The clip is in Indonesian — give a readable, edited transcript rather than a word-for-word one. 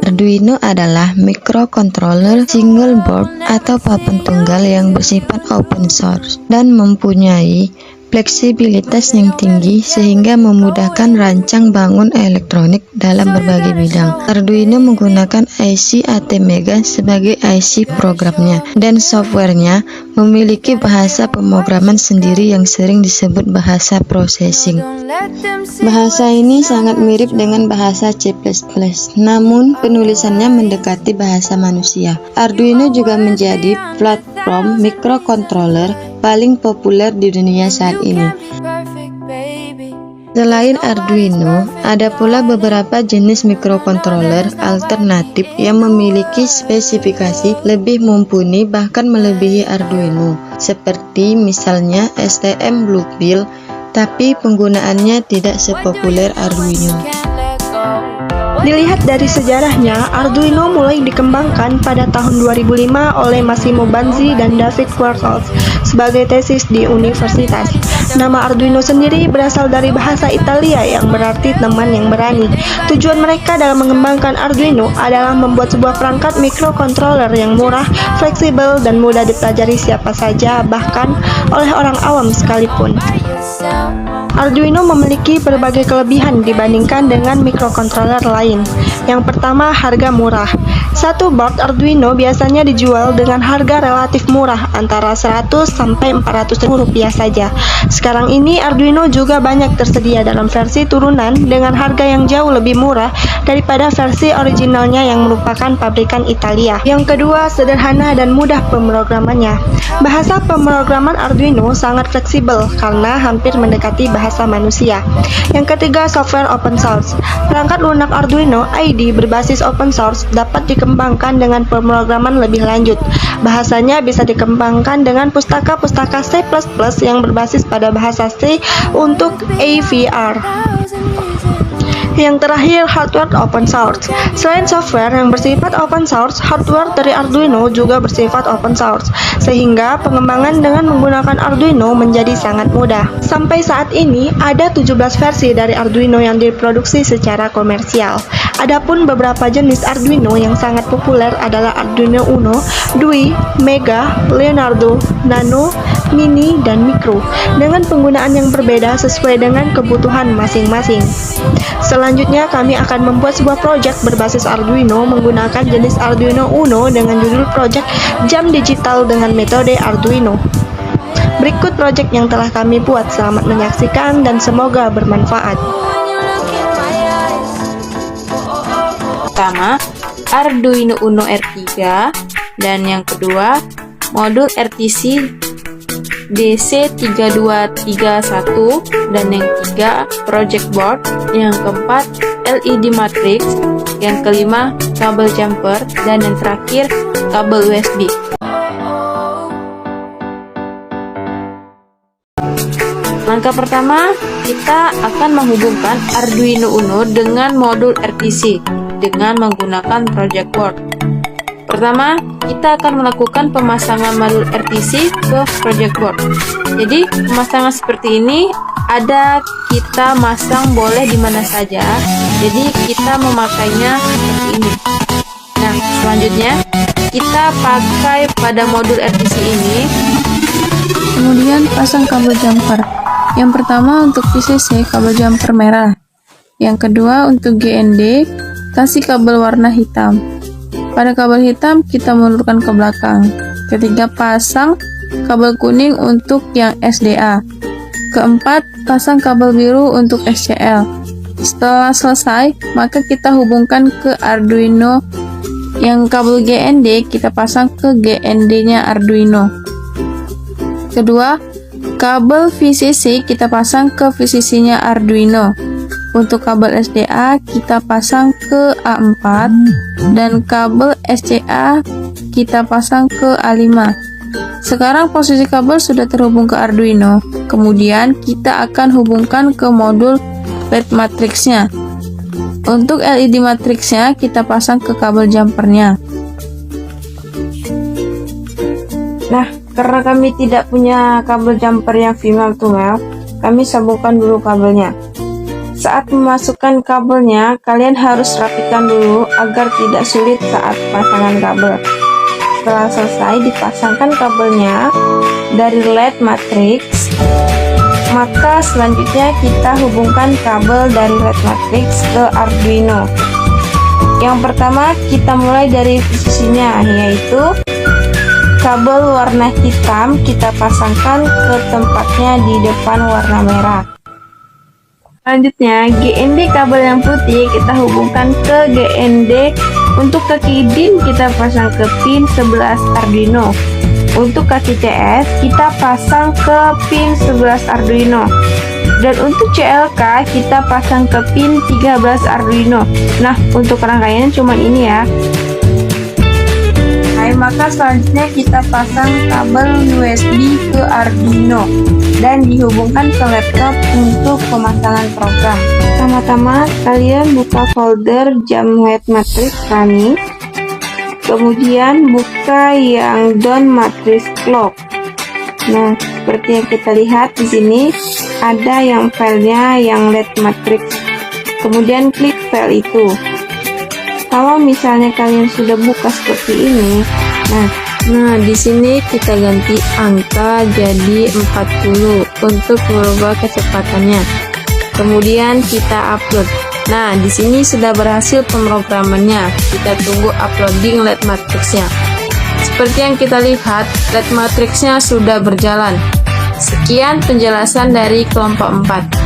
Arduino adalah microcontroller single board atau papan tunggal yang bersifat open source dan mempunyai fleksibilitas yang tinggi sehingga memudahkan rancang bangun elektronik dalam berbagai bidang. Arduino menggunakan IC ATmega sebagai IC programnya, dan softwarenya memiliki bahasa pemrograman sendiri yang sering disebut bahasa processing. Bahasa ini sangat mirip dengan bahasa C++, namun penulisannya mendekati bahasa manusia. Arduino juga menjadi platform microcontroller paling populer di dunia saat ini. Selain Arduino, ada pula beberapa jenis microcontroller alternatif yang memiliki spesifikasi lebih mumpuni bahkan melebihi Arduino, seperti misalnya STM Bluefield, tapi penggunaannya tidak sepopuler Arduino. Dilihat dari sejarahnya, Arduino mulai dikembangkan pada tahun 2005 oleh Massimo Banzi dan David Quartz sebagai tesis di universitas. Nama Arduino sendiri berasal dari bahasa Italia yang berarti teman yang berani. Tujuan mereka dalam mengembangkan Arduino adalah membuat sebuah perangkat microcontroller yang murah, fleksibel, dan mudah dipelajari siapa saja, bahkan oleh orang awam sekalipun. Arduino memiliki berbagai kelebihan dibandingkan dengan microcontroller lain. Yang pertama, harga murah. Satu board Arduino biasanya dijual dengan harga relatif murah, antara 100 sampai 400 ribu rupiah saja. Sekarang ini Arduino juga banyak tersedia dalam versi turunan dengan harga yang jauh lebih murah daripada versi originalnya yang merupakan pabrikan Italia. Yang kedua, sederhana dan mudah pemrogramannya. Bahasa pemrograman Arduino sangat fleksibel karena hampir mendekati bahasa manusia. Yang ketiga, software open source. Perangkat lunak Arduino IDE berbasis open source dapat dikembangkan dengan pemrograman lebih lanjut. Bahasanya bisa dikembangkan dengan pustaka-pustaka C++ yang berbasis pada bahasa C untuk AVR. Yang terakhir, hardware open source. Selain software yang bersifat open source, hardware dari Arduino juga bersifat open source, sehingga pengembangan dengan menggunakan Arduino menjadi sangat mudah. Sampai saat ini, ada 17 versi dari Arduino yang diproduksi secara komersial. Adapun beberapa jenis Arduino yang sangat populer adalah Arduino Uno, Dui, Mega, Leonardo, Nano, Mini, dan Micro, dengan penggunaan yang berbeda sesuai dengan kebutuhan masing-masing. Selanjutnya, kami akan membuat sebuah project berbasis Arduino menggunakan jenis Arduino Uno dengan judul project Jam Digital dengan metode Arduino. Berikut project yang telah kami buat. Selamat menyaksikan dan semoga bermanfaat. Pertama, Arduino Uno R3, dan yang kedua, modul RTC DC3231, dan yang ketiga, project board, yang keempat, LED matrix, yang kelima, kabel jumper, dan yang terakhir, kabel USB. Langkah pertama, kita akan menghubungkan Arduino Uno dengan modul RTC dengan menggunakan project board. Pertama, kita akan melakukan pemasangan modul RTC ke project board. Jadi, pemasangan seperti ini ada kita masang boleh di mana saja. Jadi, kita memakainya seperti ini. Nah, selanjutnya kita pakai pada modul RTC ini. Kemudian pasang kabel jumper. Yang pertama untuk VCC kabel jumper merah. Yang kedua untuk GND kasih kabel warna hitam. Pada kabel hitam kita mundur ke belakang. Ketiga, pasang kabel kuning untuk yang SDA. Keempat, pasang kabel biru untuk SCL. Setelah selesai, maka kita hubungkan ke Arduino. Yang kabel GND kita pasang ke GND-nya Arduino. Kedua, kabel VCC kita pasang ke VCC-nya Arduino. Untuk kabel SDA kita pasang ke A4 dan kabel SCA kita pasang ke A5. Sekarang posisi kabel sudah terhubung ke Arduino. Kemudian kita akan hubungkan ke modul LED matrixnya. Untuk LED matrixnya kita pasang ke kabel jumpernya. Nah, karena kami tidak punya kabel jumper yang female to male, kami sambungkan dulu kabelnya. Saat memasukkan kabelnya, kalian harus rapikan dulu agar tidak sulit saat pasangan kabel. Setelah selesai dipasangkan kabelnya dari LED matriks, maka selanjutnya kita hubungkan kabel dari LED matriks ke Arduino. Yang pertama kita mulai dari posisinya, yaitu kabel warna hitam kita pasangkan ke tempatnya di depan warna merah. Selanjutnya, GND kabel yang putih kita hubungkan ke GND. Untuk kaki DIN kita pasang ke pin 11 Arduino. Untuk kaki CS kita pasang ke pin 11 Arduino. Dan untuk CLK kita pasang ke pin 13 Arduino. Nah, untuk rangkaiannya cuma ini ya. Maka selanjutnya kita pasang kabel USB ke Arduino dan dihubungkan ke laptop untuk pemasangan program. Pertama-tama kalian buka folder jam LED matrix running, kemudian buka yang down matrix clock. Nah, seperti yang kita lihat di sini ada yang filenya yang LED matrix. Kemudian klik file itu. Kalau misalnya kalian sudah buka seperti ini, nah di sini kita ganti angka jadi 40 untuk merubah kecepatannya. Kemudian kita upload. Nah, di sini sudah berhasil pemrogramannya. Kita tunggu uploading LED matrixnya. Seperti yang kita lihat, LED matrixnya sudah berjalan. Sekian penjelasan dari kelompok 4.